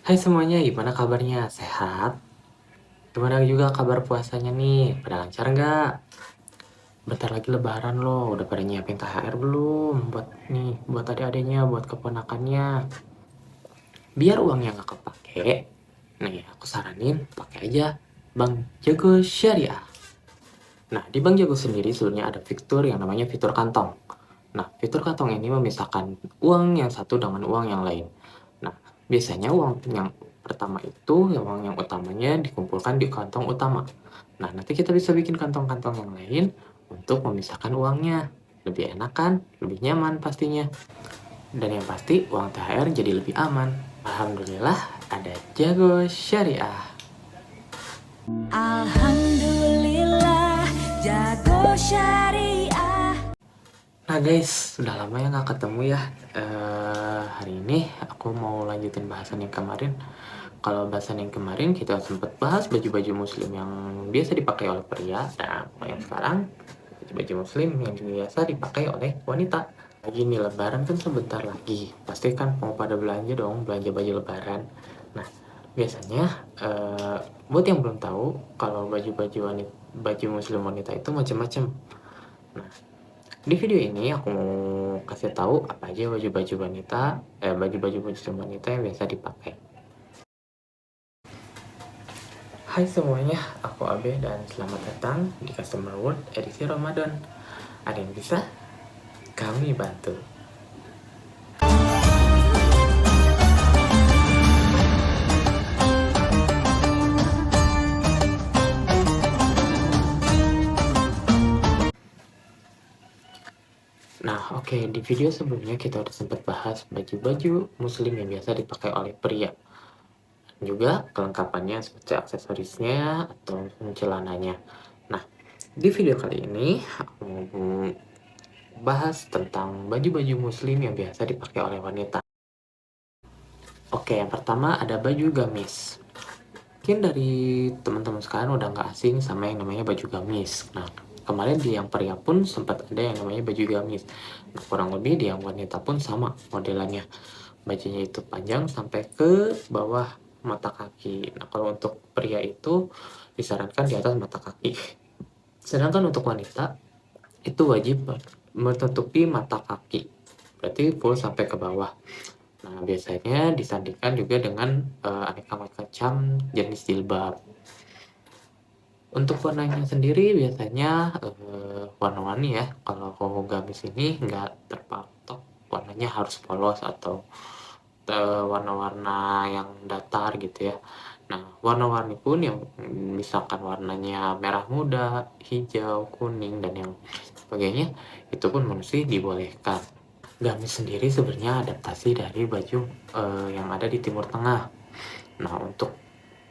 Hai semuanya, gimana kabarnya? Sehat? Gimana juga kabar puasanya nih? Pada lancar nggak? Bentar lagi lebaran loh, udah pada nyiapin THR belum? Buat adik-adiknya, buat keponakannya. Biar uangnya nggak kepake, nih aku saranin pakai aja Bank Jago Syariah. Nah, di Bank Jago sendiri sebenarnya ada fitur yang namanya fitur kantong. Nah, fitur kantong ini memisahkan uang yang satu dengan uang yang lain. Nah, biasanya uang yang pertama itu, uang yang utamanya dikumpulkan di kantong utama. Nah, nanti kita bisa bikin kantong-kantong yang lain untuk memisahkan uangnya. Lebih enak kan? Lebih nyaman pastinya. Dan yang pasti, uang THR jadi lebih aman. Alhamdulillah, ada Jago Syariah. Alhamdulillah, jago syariah. Nah guys, udah lama ya nggak ketemu ya. Hari ini aku mau lanjutin bahasan yang kemarin. Kalau bahasan yang kemarin kita sempat bahas baju-baju muslim yang biasa dipakai oleh pria. Nah, kalau yang sekarang baju-baju muslim yang biasa dipakai oleh wanita. Lagi nih lebaran kan sebentar lagi. Pasti kan mau pada belanja dong, belanja baju lebaran. Nah, biasanya buat yang belum tahu kalau baju muslim wanita itu macam-macam. Nah, di video ini aku mau kasih tahu apa aja baju-baju muslim wanita yang biasa dipakai. Hai semuanya, aku Abe dan selamat datang di Customer World edisi Ramadan. Ada yang bisa? Kami bantu. Nah, oke, di video sebelumnya kita udah sempat bahas baju-baju muslim yang biasa dipakai oleh pria. Juga kelengkapannya seperti aksesorisnya atau celananya. Nah, di video kali ini aku mau bahas tentang baju-baju muslim yang biasa dipakai oleh wanita. Oke, yang pertama ada baju gamis. Mungkin dari teman-teman sekarang udah nggak asing sama yang namanya baju gamis. Nah, kemarin di yang pria pun sempat ada yang namanya baju gamis. Nah, kurang lebih di yang wanita pun sama modelannya. Bajunya itu panjang sampai ke bawah mata kaki. Nah, kalau untuk pria itu disarankan di atas mata kaki. Sedangkan untuk wanita itu wajib menutupi mata kaki. Berarti full sampai ke bawah. Nah, biasanya disandingkan juga dengan aneka macam jenis jilbab. Untuk warnanya sendiri biasanya warna-warni ya. Kalau gamis ini nggak terpatok warnanya harus polos atau warna-warna yang datar gitu ya. Nah, warna-warni pun yang misalkan warnanya merah muda, hijau, kuning, dan yang sebagainya, itu pun masih dibolehkan. Gamis sendiri sebenarnya adaptasi dari baju yang ada di Timur Tengah. Nah, untuk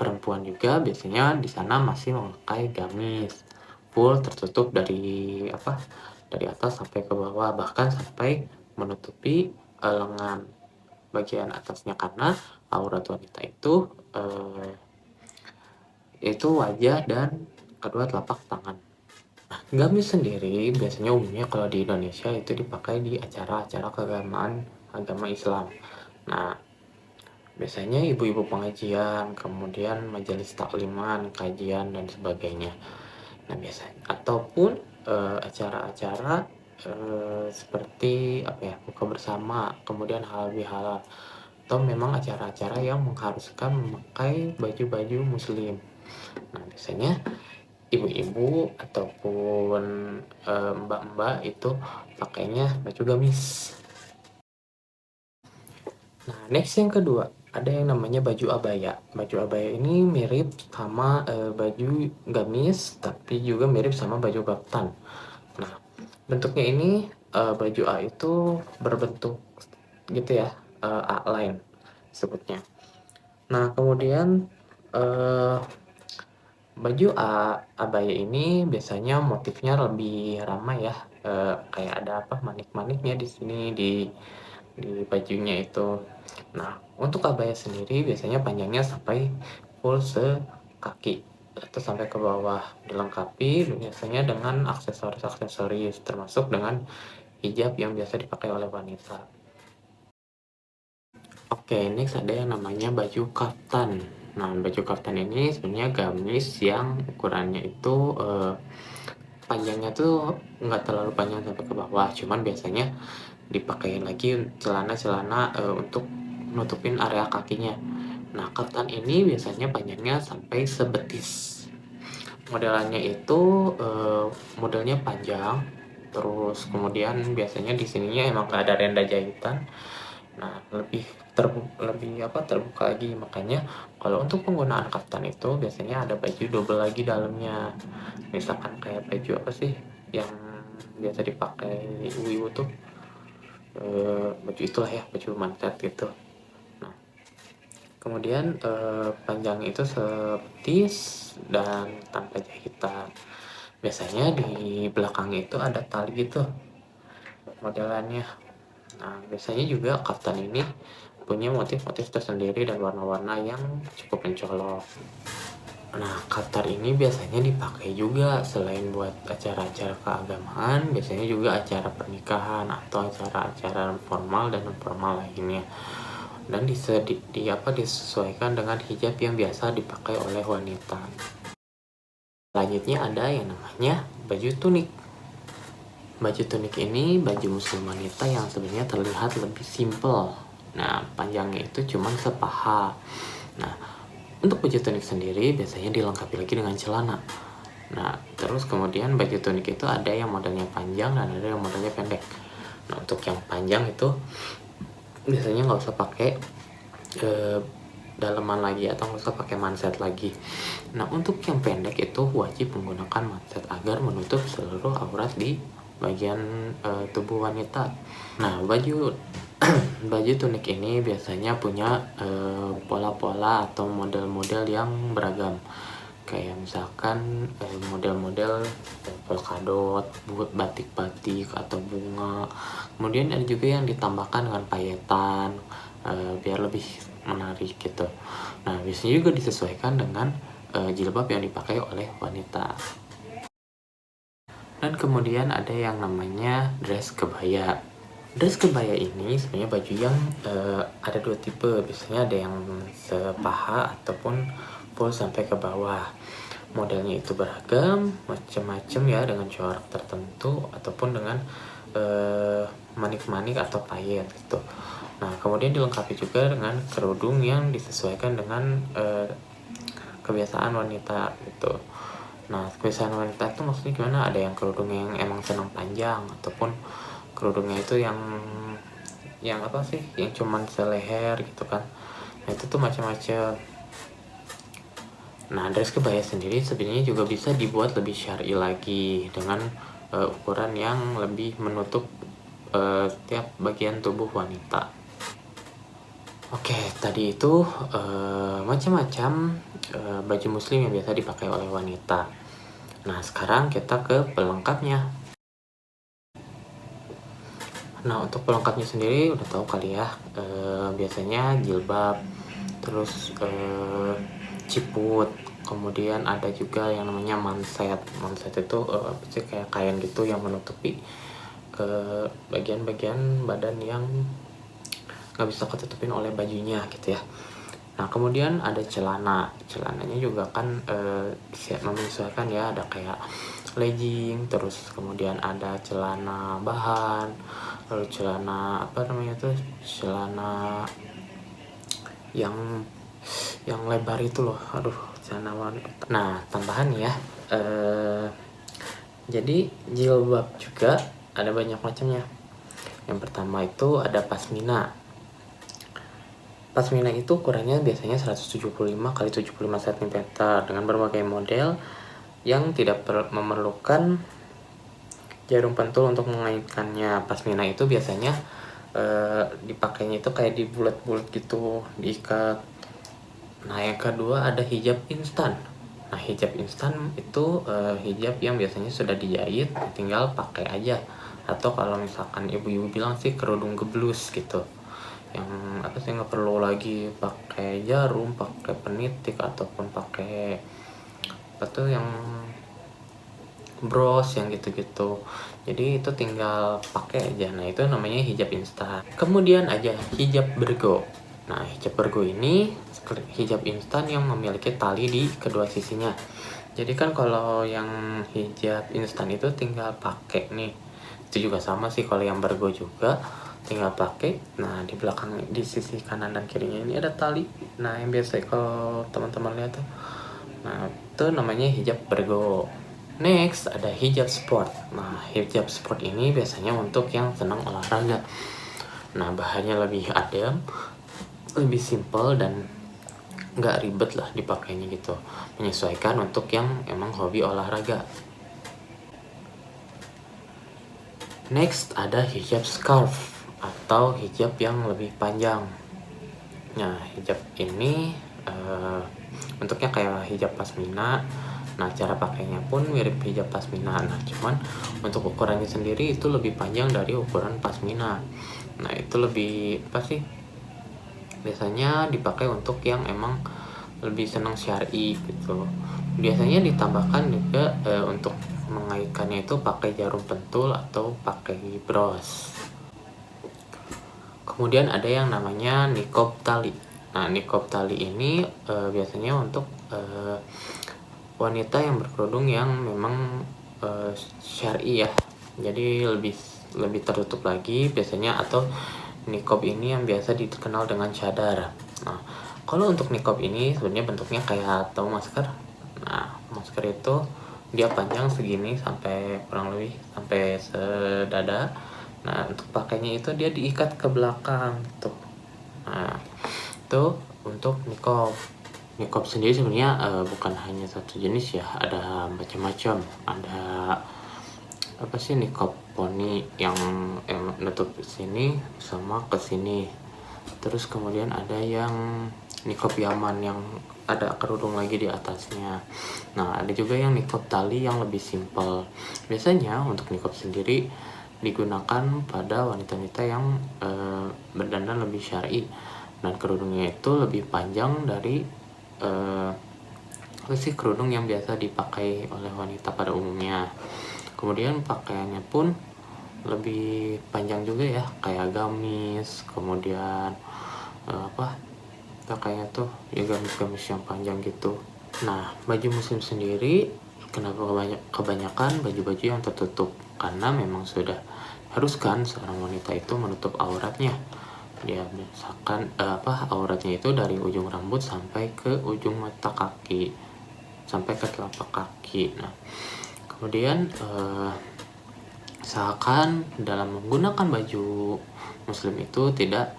perempuan juga biasanya di sana masih memakai gamis full tertutup dari atas sampai ke bawah, bahkan sampai menutupi lengan bagian atasnya karena aurat wanita itu wajah dan kedua telapak tangan. Nah, gamis sendiri biasanya umumnya kalau di Indonesia itu dipakai di acara-acara keagamaan agama Islam. Nah, biasanya ibu-ibu pengajian, kemudian majelis takliman, kajian, dan sebagainya. Nah, biasanya ataupun acara-acara seperti buka bersama, kemudian halal bihalal, atau memang acara-acara yang mengharuskan memakai baju-baju muslim. Nah, biasanya ibu-ibu ataupun mbak-mbak itu pakainya baju gamis. Nah, next yang kedua, ada yang namanya baju abaya. Baju abaya ini mirip sama baju gamis, tapi juga mirip sama baju kaftan. Nah, bentuknya ini baju A itu berbentuk gitu ya, A-line sebutnya. Nah, kemudian eh, baju abaya ini biasanya motifnya lebih ramai ya, kayak ada manik-maniknya di sini di bajunya itu. Nah, untuk abaya sendiri biasanya panjangnya sampai full sekaki atau sampai ke bawah, dilengkapi biasanya dengan aksesoris-aksesoris termasuk dengan hijab yang biasa dipakai oleh wanita. Oke, next ada yang namanya baju kaftan. Nah, baju kaftan ini sebenarnya gamis yang ukurannya itu panjangnya tuh nggak terlalu panjang sampai ke bawah, cuman biasanya dipakai lagi celana-celana untuk nutupin area kakinya. Nah, kaftan ini biasanya panjangnya sampai sebetis. Modelannya itu modelnya panjang, terus kemudian biasanya di sininya emang nggak ada renda jahitan. Nah, terbuka lagi. Makanya kalau untuk penggunaan kaftan itu biasanya ada baju double lagi dalamnya. Misalkan kayak baju apa sih yang biasa dipakai ibu-ibu tuh, baju itulah ya, baju mantet gitu. Nah, kemudian panjangnya itu sebetis dan tanpa jahitan. Biasanya di belakangnya itu ada tali gitu modelannya. Nah, biasanya juga kaftan ini punya motif-motif tersendiri dan warna-warna yang cukup mencolok. Nah, kaftan ini biasanya dipakai juga selain buat acara-acara keagamaan, biasanya juga acara pernikahan atau acara-acara formal dan non formal lainnya. Dan disesuaikan dengan hijab yang biasa dipakai oleh wanita. Selanjutnya ada yang namanya baju tunik. Baju tunik ini baju muslim wanita yang sebenarnya terlihat lebih simpel. Nah, panjangnya itu cuma sepaha. Nah, untuk baju tunik sendiri biasanya dilengkapi lagi dengan celana. Nah, terus kemudian baju tunik itu ada yang modelnya panjang dan ada yang modelnya pendek. Nah, untuk yang panjang itu biasanya nggak usah pakai daleman lagi atau nggak usah pakai manset lagi. Nah, untuk yang pendek itu wajib menggunakan manset agar menutup seluruh aurat di bagian tubuh wanita. Nah, baju baju tunik ini biasanya punya pola-pola atau model-model yang beragam. Kayak misalkan model-model polkadot, batik-batik atau bunga. Kemudian ada juga yang ditambahkan dengan payetan biar lebih menarik gitu. Nah, biasanya juga disesuaikan dengan jilbab yang dipakai oleh wanita. Dan kemudian ada yang namanya dress kebaya. Dress kebaya ini sebenarnya baju yang ada dua tipe. Biasanya ada yang sepaha ataupun full sampai ke bawah. Modelnya itu beragam, macam-macam ya, dengan corak tertentu ataupun dengan manik-manik atau payet gitu. Nah, kemudian dilengkapi juga dengan kerudung yang disesuaikan dengan kebiasaan wanita gitu. Nah, kebiasaan wanita itu maksudnya gimana? Ada yang kerudungnya yang emang senang panjang, ataupun kerudungnya itu yang apa sih? Yang cuman seleher gitu kan. Nah, itu tuh macam-macam. Nah, dress kebaya sendiri sebenarnya juga bisa dibuat lebih syar'i lagi dengan ukuran yang lebih menutup tiap bagian tubuh wanita. Oke, tadi itu macam-macam baju muslim yang biasa dipakai oleh wanita. Nah, sekarang kita ke pelengkapnya. Nah, untuk pelengkapnya sendiri udah tahu kali ya, biasanya jilbab, terus ciput, kemudian ada juga yang namanya manset. Manset itu apa sih, kayak kain gitu yang menutupi ke bagian-bagian badan yang nggak bisa ketutupin oleh bajunya gitu ya. Nah, kemudian ada celana. Celananya juga kan menyesuaikan ya, ada kayak legging, terus kemudian ada celana bahan, lalu celana apa namanya tuh, celana yang lebar itu loh, aduh, celana wanita. Nah, tambahan ya, jadi jilbab juga ada banyak macamnya. Yang pertama itu ada pasmina. Pasmina itu ukurannya biasanya 175 x 75 cm dengan berbagai model yang tidak memerlukan jarum pentul untuk mengaitkannya. Pasmina itu biasanya dipakainya itu kayak di bulat-bulat gitu, diikat. Nah, yang kedua ada hijab instan. Nah, hijab instan itu hijab yang biasanya sudah dijahit, tinggal pakai aja. Atau kalau misalkan ibu-ibu bilang sih kerudung geblus gitu, yang apa sih, nggak perlu lagi pakai jarum, pakai penitik ataupun pakai apa tuh yang bros yang gitu-gitu. Jadi itu tinggal pakai aja. Nah, itu namanya hijab instan. Kemudian aja hijab bergo. Nah, hijab bergo ini hijab instan yang memiliki tali di kedua sisinya. Jadi kan kalau yang hijab instan itu tinggal pakai nih. Itu juga sama sih kalau yang bergo juga tinggal pakai. Nah, di belakang di sisi kanan dan kirinya ini ada tali. Nah, yang biasa kalau teman-teman lihat tuh. Nah, itu namanya hijab bergo. Next, ada hijab sport. Nah, hijab sport ini biasanya untuk yang senang olahraga. Nah, bahannya lebih adem, lebih simple dan nggak ribet lah dipakainya gitu, menyesuaikan untuk yang emang hobi olahraga. Next ada hijab scarf atau hijab yang lebih panjang. Nah, hijab ini bentuknya kayak hijab pasmina. Nah, cara pakainya pun mirip hijab pasmina. Nah, cuman untuk ukurannya sendiri itu lebih panjang dari ukuran pasmina. Nah, itu lebih apa sih, biasanya dipakai untuk yang emang lebih senang syar'i gitu. Biasanya ditambahkan juga untuk mengaitkannya itu pakai jarum pentul atau pakai bros. Kemudian ada yang namanya niqab tali. Nah, niqab tali ini biasanya untuk wanita yang berkerudung yang memang syar'i ya. Jadi lebih tertutup lagi biasanya, atau niqab ini yang biasa dikenal dengan cadar. Nah, kalau untuk niqab ini sebenarnya bentuknya kayak tahu masker. Nah, masker itu dia panjang segini sampai kurang lebih sampai sedada. Nah, untuk pakainya itu dia diikat ke belakang tuh. Nah, itu untuk niqab. Niqab sendiri sebenarnya bukan hanya satu jenis ya, ada macam-macam. Ada apa sih, niqab poni yang nutup sini sama ke sini. Terus kemudian ada yang niqab Yaman yang ada kerudung lagi di atasnya. Nah, ada juga yang niqab tali yang lebih simpel. Biasanya untuk niqab sendiri digunakan pada wanita-wanita yang berdandan lebih syar'i dan kerudungnya itu lebih panjang dari apa sih, kerudung yang biasa dipakai oleh wanita pada umumnya. Kemudian pakaiannya pun lebih panjang juga ya, kayak gamis, kemudian apa pakainya tuh ya gamis-gamis yang panjang gitu. Nah, baju muslim sendiri kenapa kebanyakan baju-baju yang tertutup? Karena memang sudah haruskan seorang wanita itu menutup auratnya. Dia misalkan auratnya itu dari ujung rambut sampai ke ujung mata kaki, sampai ke telapak kaki. Nah, kemudian usahakan dalam menggunakan baju muslim itu tidak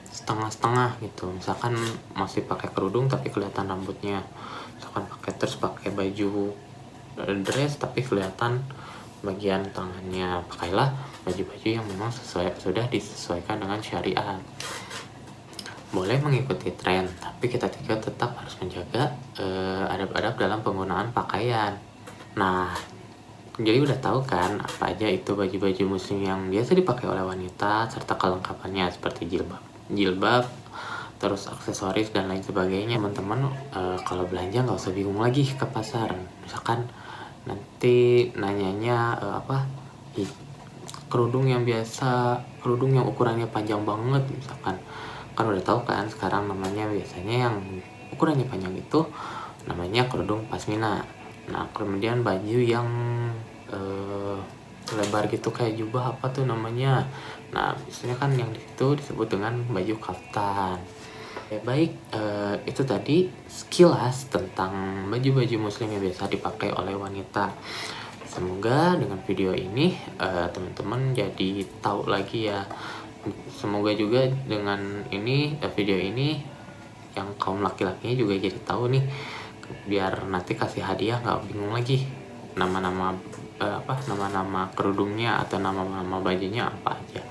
setengah-setengah gitu. Misalkan masih pakai kerudung tapi kelihatan rambutnya, misalkan pakai baju dress tapi kelihatan bagian tangannya. Pakailah baju-baju yang memang sudah disesuaikan dengan syariat. Boleh mengikuti tren, tapi kita juga tetap harus menjaga adab-adab dalam penggunaan pakaian. Nah, jadi udah tahu kan apa aja itu baju-baju muslim yang biasa dipakai oleh wanita serta kelengkapannya seperti jilbab, terus aksesoris dan lain sebagainya. Teman-teman kalau belanja nggak usah bingung lagi ke pasar. Misalkan nanti nanyanya kerudung yang ukurannya panjang banget misalkan, kan udah tahu kan sekarang namanya biasanya yang ukurannya panjang itu namanya kerudung pasmina. Nah, kemudian baju yang lebar gitu kayak jubah apa tuh namanya. Nah, biasanya kan yang itu disebut dengan baju kaftan. Baik, itu tadi sekilas tentang baju-baju muslim yang biasa dipakai oleh wanita. Semoga dengan video ini teman-teman jadi tahu lagi ya. Semoga juga dengan video ini yang kaum laki-lakinya juga jadi tahu nih, biar nanti kasih hadiah nggak bingung lagi nama-nama kerudungnya atau nama-nama bajunya apa aja.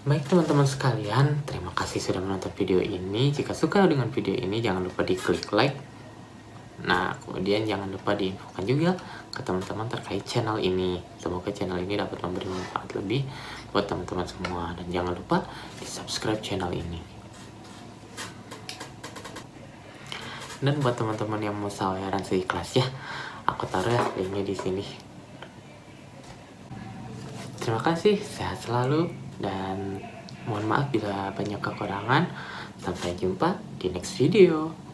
Baik teman-teman sekalian, terima kasih sudah menonton video ini. Jika suka dengan video ini jangan lupa diklik like. Nah, kemudian jangan lupa diinfokan juga ke teman-teman terkait channel ini. Semoga channel ini dapat memberi manfaat lebih buat teman-teman semua. Dan jangan lupa di subscribe channel ini. Dan buat teman-teman yang mau saweran seikhlas ya, aku taruh ya linknya di sini. Terima kasih, sehat selalu dan Mohon maaf bila banyak kekurangan. Sampai jumpa di next video.